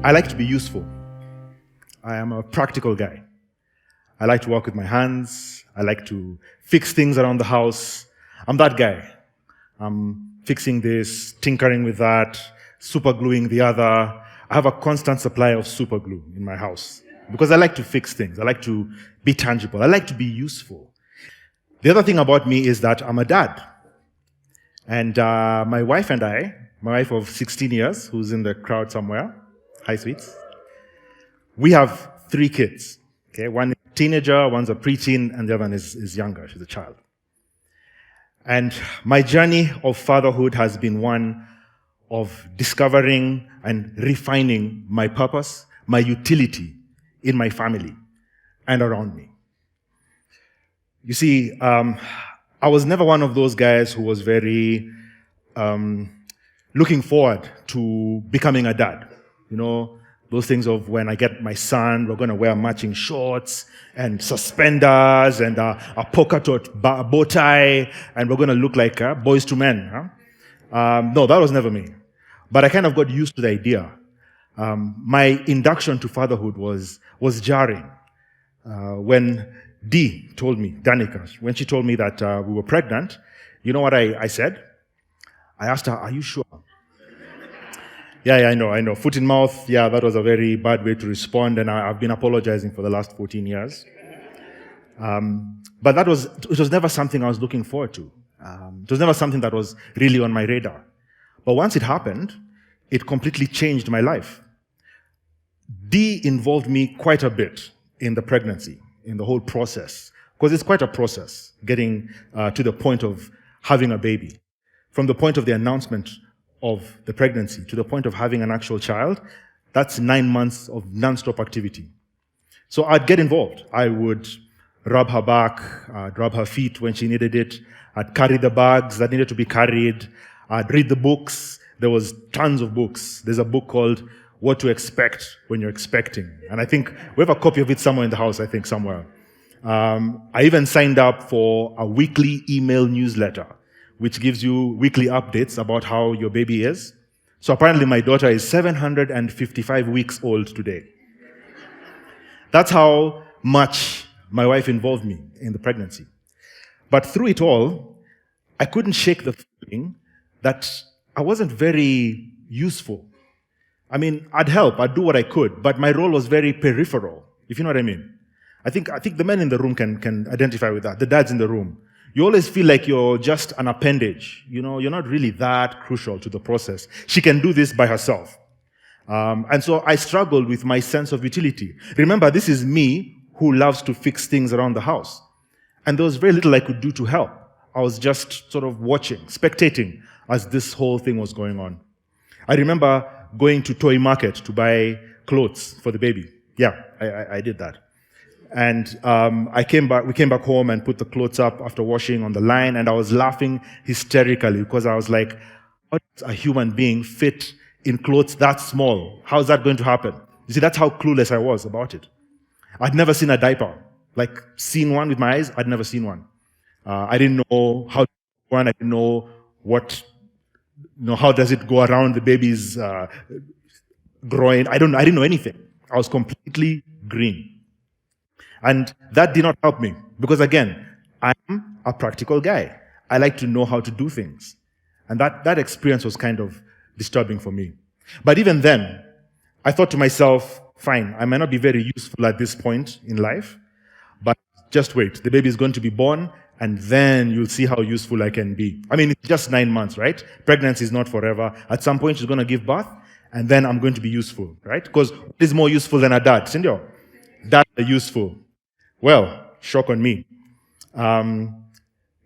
I like to be useful. I am a practical guy. I like to work with my hands. I like to fix things around the house. I'm that guy. I'm fixing this, tinkering with that, super gluing the other. I have a constant supply of super glue in my house because I like to fix things. I like to be tangible. I like to be useful. The other thing about me is that I'm a dad. And my wife and I, my wife of 16 years, who's in the crowd somewhere, hi sweets, we have 3 kids. Okay, one is a teenager, one's a preteen, and the other one is younger. She's a child. And my journey of fatherhood has been one of discovering and refining my purpose, my utility in my family and around me. You see, I was never one of those guys who was very looking forward to becoming a dad. You know, those things of when I get my son, we're going to wear matching shorts and suspenders and a polka dot bow tie, and we're going to look like boys to men. Huh? No, that was never me. But I kind of got used to the idea. My induction to fatherhood was jarring. When Dee told me, Danica, when she told me that we were pregnant, you know what I said? I asked her, are you sure? Yeah, I know. Foot in mouth, yeah, that was a very bad way to respond, and I've been apologizing for the last 14 years. But it was never something I was looking forward to. It was never something that was really on my radar. But once it happened, it completely changed my life. Dee involved me quite a bit in the pregnancy, in the whole process, because it's quite a process getting to the point of having a baby. From the point of the announcement of the pregnancy to the point of having an actual child, that's 9 months of non-stop activity. So I'd get involved. I would rub her back, I'd rub her feet when she needed it, I'd carry the bags that needed to be carried, I'd read the books. There was tons of books. There's a book called What to Expect When You're Expecting. And I think we have a copy of it somewhere in the house, I think somewhere. I even signed up for a weekly email newsletter, which gives you weekly updates about how your baby is. So apparently my daughter is 755 weeks old today. That's how much my wife involved me in the pregnancy. But through it all, I couldn't shake the feeling that I wasn't very useful. I mean, I'd help, I'd do what I could, but my role was very peripheral, if you know what I mean. I think the men in the room can identify with that, the dads in the room. You always feel like you're just an appendage. You know, you're not really that crucial to the process. She can do this by herself. And so I struggled with my sense of utility. Remember, this is me who loves to fix things around the house. And there was very little I could do to help. I was just sort of watching, spectating as this whole thing was going on. I remember going to toy market to buy clothes for the baby. Yeah, I did that. And we came back home and put the clothes up after washing on the line, and I was laughing hysterically because I was like, how does a human being fit in clothes that small? How's that going to happen? You see, that's how clueless I was about it. I'd never seen a diaper. Like, seen one with my eyes, I'd never seen one. I didn't know how to do one. I didn't know how does it go around the baby's groin. I didn't know anything. I was completely green. And that did not help me because, again, I'm a practical guy. I like to know how to do things. And that experience was kind of disturbing for me. But even then, I thought to myself, fine, I might not be very useful at this point in life, but just wait. The baby is going to be born, and then you'll see how useful I can be. I mean, it's just 9 months, right? Pregnancy is not forever. At some point, she's going to give birth, and then I'm going to be useful, right? Because what is more useful than a dad? Sindio? Dads are useful. Well, shock on me.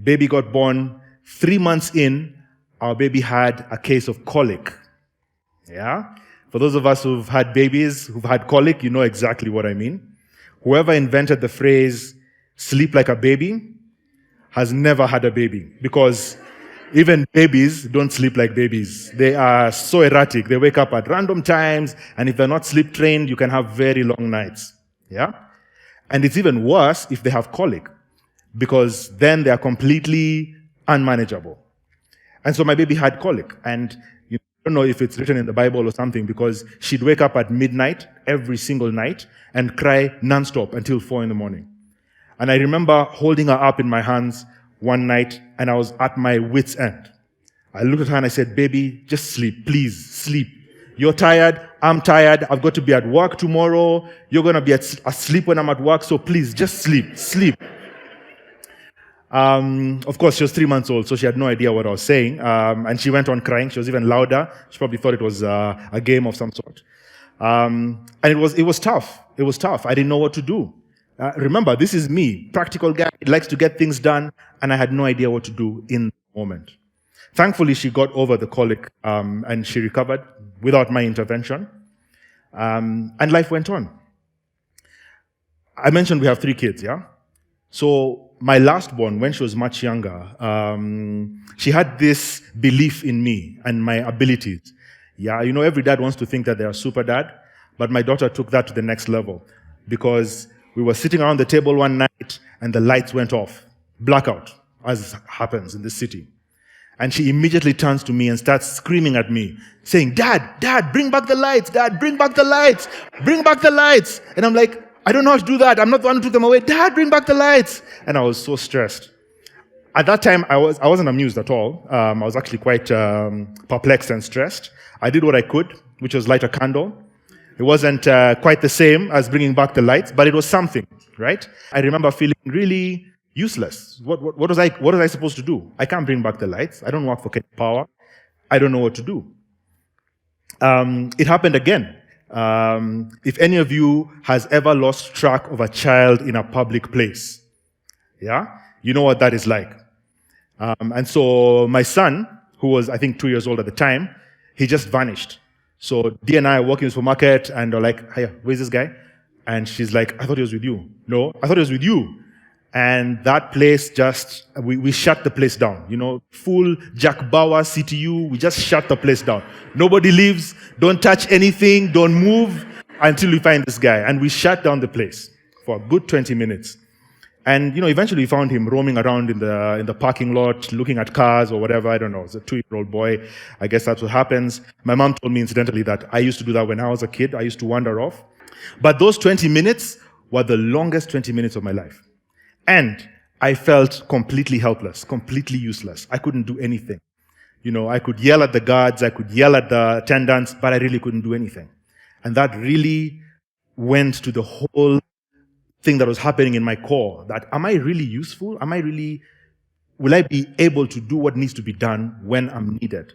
Baby got born. 3 months in, our baby had a case of colic. Yeah? For those of us who've had babies, who've had colic, you know exactly what I mean. Whoever invented the phrase, sleep like a baby, has never had a baby. Because even babies don't sleep like babies. They are so erratic. They wake up at random times, and if they're not sleep trained, you can have very long nights. Yeah? And it's even worse if they have colic, because then they are completely unmanageable. And so my baby had colic, and don't know if it's written in the Bible or something, because she'd wake up at midnight every single night and cry nonstop until 4 in the morning. And I remember holding her up in my hands one night, and I was at my wit's end. I looked at her and I said, baby, just sleep, please, sleep. You're tired, I'm tired, I've got to be at work tomorrow, you're going to be asleep when I'm at work, so please, just sleep, sleep. Of course, she was 3 months old, so she had no idea what I was saying, and she went on crying. She was even louder. She probably thought it was a game of some sort. And it was tough. It was tough. I didn't know what to do. Remember, this is me, practical guy, likes to get things done, and I had no idea what to do in the moment. Thankfully, she got over the colic, and she recovered without my intervention, and life went on. I mentioned we have 3 kids, yeah? So my last born, when she was much younger, she had this belief in me and my abilities. Yeah, you know, every dad wants to think that they're a super dad, but my daughter took that to the next level, because we were sitting around the table one night and the lights went off. Blackout, as happens in this city. And she immediately turns to me and starts screaming at me, saying, Dad, bring back the lights. Dad, bring back the lights. Bring back the lights. And I'm like, I don't know how to do that. I'm not the one who took them away. Dad, bring back the lights. And I was so stressed. At that time, I wasn't amused at all. I was actually quite perplexed and stressed. I did what I could, which was light a candle. It wasn't quite the same as bringing back the lights, but it was something, right? I remember feeling really useless. What was I supposed to do? I can't bring back the lights. I don't work for Power. I don't know what to do. It happened again. If any of you has ever lost track of a child in a public place, yeah, you know what that is like. And so my son, who was I think 2 years old at the time, he just vanished. So Dee and I are walking in the supermarket, and they're like, "Hey, where's this guy?" And she's like, "I thought he was with you." "No, I thought he was with you." And that place we shut the place down. You know, full Jack Bauer CTU, we just shut the place down. Nobody leaves, don't touch anything, don't move until we find this guy. And we shut down the place for a good 20 minutes. And, you know, eventually we found him roaming around in the parking lot, looking at cars or whatever, I don't know. It's a 2-year-old boy. I guess that's what happens. My mom told me incidentally that I used to do that when I was a kid. I used to wander off. But those 20 minutes were the longest 20 minutes of my life. And I felt completely helpless, completely useless. I couldn't do anything. You know, I could yell at the guards, I could yell at the attendants, but I really couldn't do anything. And that really went to the whole thing that was happening in my core, that am I really useful? Will I be able to do what needs to be done when I'm needed?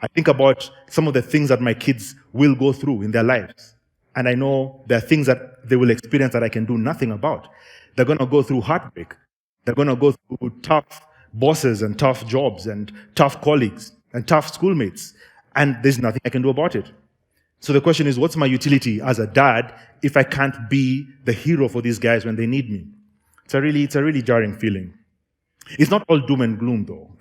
I think about some of the things that my kids will go through in their lives. And I know there are things that they will experience that I can do nothing about. They're going to go through heartbreak. They're going to go through tough bosses and tough jobs and tough colleagues and tough schoolmates. And there's nothing I can do about it. So the question is, what's my utility as a dad if I can't be the hero for these guys when they need me? It's a really jarring feeling. It's not all doom and gloom, though.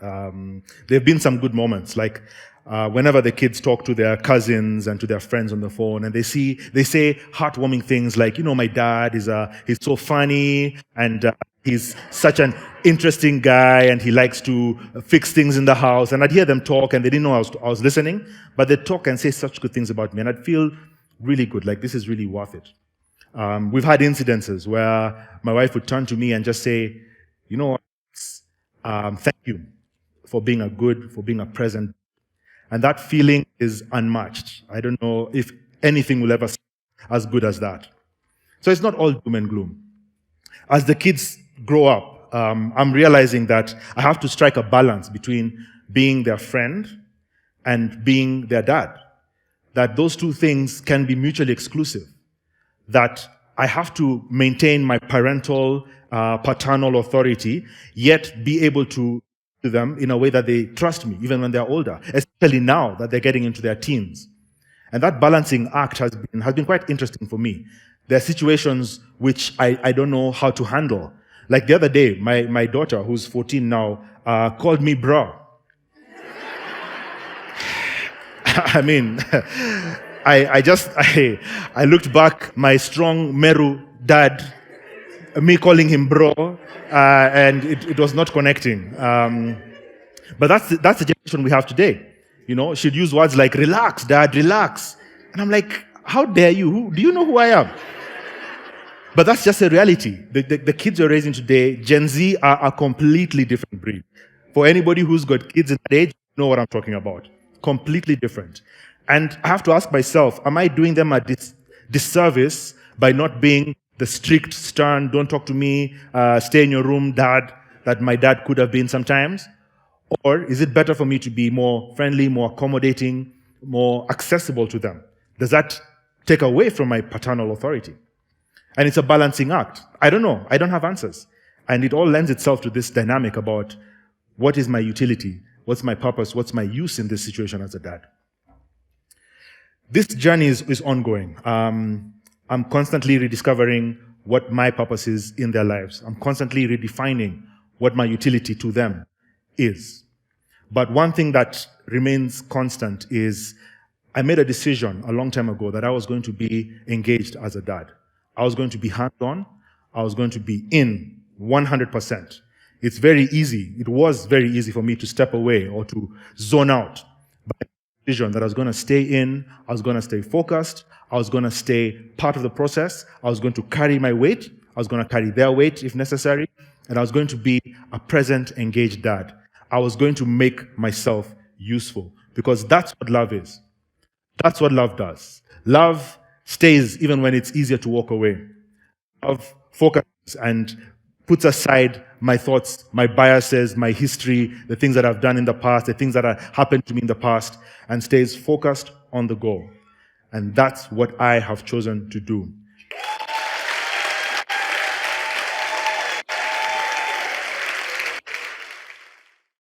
There have been some good moments, like whenever the kids talk to their cousins and to their friends on the phone, and they say heartwarming things like, you know, my dad he's so funny, and he's such an interesting guy, and he likes to fix things in the house. And I'd hear them talk, and they didn't know I was listening, but they'd talk and say such good things about me, and I'd feel really good, like this is really worth it. We've had incidences where my wife would turn to me and just say, you know what, thank you for being a present. And that feeling is unmatched. I don't know if anything will ever be as good as that. So it's not all doom and gloom. As the kids grow up, I'm realizing that I have to strike a balance between being their friend and being their dad. That those two things can be mutually exclusive. That I have to maintain my parental, paternal authority, yet be able to them in a way that they trust me, even when they're older, especially now that they're getting into their teens. And that balancing act has been quite interesting for me. There are situations which I don't know how to handle. Like the other day, my daughter, who's 14 now, called me bro. I mean, I looked back, my strong Meru dad, me calling him bro, and it was not connecting. But that's the generation we have today. She'd use words like, relax, dad, relax. And I'm like, how dare you? Do you know who I am? But that's just a reality. The kids you're raising today, Gen Z, are a completely different breed. For anybody who's got kids in that age, you know what I'm talking about. Completely different. And I have to ask myself, am I doing them a disservice by not being the strict, stern, don't talk to me, stay in your room dad that my dad could have been sometimes? Or is it better for me to be more friendly, more accommodating, more accessible to them? Does that take away from my paternal authority? And it's a balancing act. I don't know. I don't have answers. And it all lends itself to this dynamic about what is my utility, what's my purpose, what's my use in this situation as a dad. This journey is ongoing. I'm constantly rediscovering what my purpose is in their lives. I'm constantly redefining what my utility to them is. But one thing that remains constant is I made a decision a long time ago that I was going to be engaged as a dad. I was going to be hands-on. I was going to be in 100%. It's very easy. It was very easy for me to step away or to zone out. But I made a decision that I was going to stay in. I was going to stay focused. I was going to stay part of the process. I was going to carry my weight. I was going to carry their weight if necessary. And I was going to be a present, engaged dad. I was going to make myself useful because that's what love is. That's what love does. Love stays even when it's easier to walk away. Love focuses and puts aside my thoughts, my biases, my history, the things that I've done in the past, the things that have happened to me in the past, and stays focused on the goal. And that's what I have chosen to do.